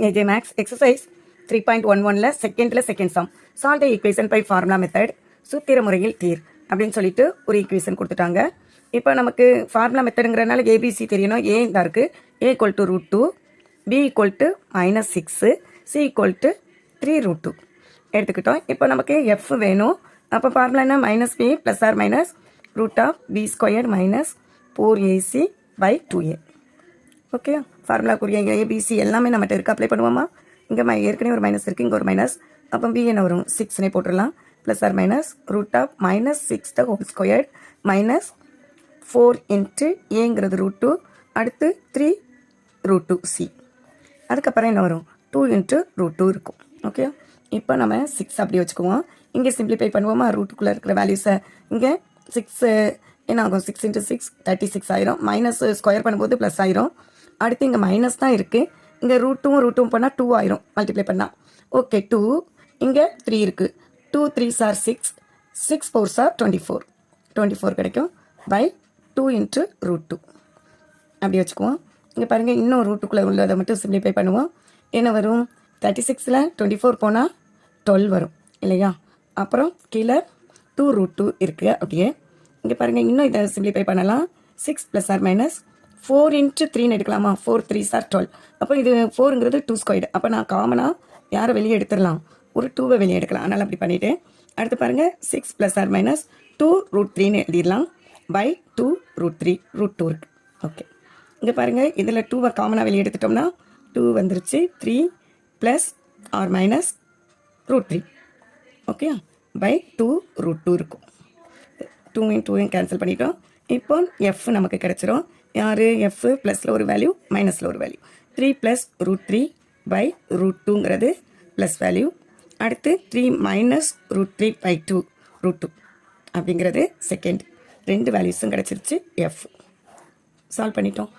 AJ Max exercise 3.11ல second sum solve the equation by formula method சூத்திர முறையில் தீர் அப்படின்னு சொல்லிட்டு ஒரு ஈக்குவேஷன் கொடுத்துட்டாங்க. இப்போ நமக்கு ஃபார்முலா மெத்தடுங்கிறதுனால ஏபிசி தெரியணும். ஏ தான் இருக்குது. A = √2, B = -6, C = 3√2 எடுத்துக்கிட்டோம். இப்போ நமக்கு எஃப் வேணும். அப்போ ஃபார்முலா என்ன? -b + or -√b² - 4ac/2a. Okay, ஃபார்முலாக்குரிய ஏபிசி எல்லாமே நம்மகிட்ட இருக்குது. அப்ளை பண்ணுவோமா? இங்கே ஏற்கனவே ஒரு மைனஸ் இருக்குது, இங்கே ஒரு மைனஸ். அப்போ பி என்ன வரும்? 6னே போட்டுடலாம். ப்ளஸ் ஆர் மைனஸ் √(-6)² -4 இன்ட்டு ஏங்கிறது √2, அடுத்து 3√2c. அதுக்கப்புறம் என்ன வரும்? 2 இன்ட்டு √2 இருக்கும். ஓகே, இப்போ நம்ம 6 அப்படி வச்சுக்குவோம். இங்கே சிம்பிளிஃபை பண்ணுவோமா? ரூட்டுக்குள்ளே இருக்கிற வேல்யூஸை இங்கே 6 என்ன ஆகும்? 6 × 6 36 ஆயிரும். மைனஸ் ஸ்கொயர் பண்ணும்போது ப்ளஸ் ஆயிரும். அடுத்து இங்கே மைனஸ் தான் இருக்குது. இங்கே √2 பண்ணால் 2 ஆயிரும் மல்டிப்ளை பண்ணால். ஓகே, 2 இங்கே 3 இருக்குது. 2 3s are 6, 6 4s are 24 கிடைக்கும். பை 2 இன்ட்டு √2 அப்படி வச்சுக்குவோம். இங்கே பாருங்கள், இன்னும் ரூட்டுக்குள்ளே உள்ளதை மட்டும் சிம்பிளிஃபை பண்ணுவோம். என்ன வரும்? 36ல் 24 போனால் 12 வரும் இல்லையா? அப்புறம் கீழே 2√2 இருக்குது. அப்படியே இங்கே பாருங்கள், இன்னும் இதை சிம்பிளிஃபை பண்ணலாம். 6 ± 4 இன்ட்டு 3ன்னு எடுக்கலாமா? 4 3s are 12. அப்போ இது 4ங்கிறது 2². அப்போ நான் காமனாக யாரை வெளியே எடுத்துடலாம்? ஒரு 2வை வெளியே எடுக்கலாம். அதனால் அப்படி பண்ணிவிட்டேன். அடுத்து பாருங்கள், 6 ± 2√3ன்னு எழுதிடலாம். பை 2√3 √2 இருக்குது. ஓகே, இங்கே பாருங்கள், இதில் 2வை காமனாக வெளியே எடுத்துட்டோம்னா 2 வந்துருச்சு. 3 + or -√3. ஓகே, பை 2√2 இருக்கும். 2 2 கேன்சல் பண்ணிட்டோம். இப்போ எஃப் நமக்கு கிடச்சிரும். யார்? எஃப் ப்ளஸில் ஒரு வேல்யூ, மைனஸில் ஒரு வேல்யூ. 3 + √3 பை √2ங்கிறது ப்ளஸ் வேல்யூ. அடுத்து 3 - √3/2 √2 அப்படிங்கிறது செகண்ட். 2 வேல்யூஸும் கிடச்சிருச்சு. எஃப் சால்வ் பண்ணிட்டோம்.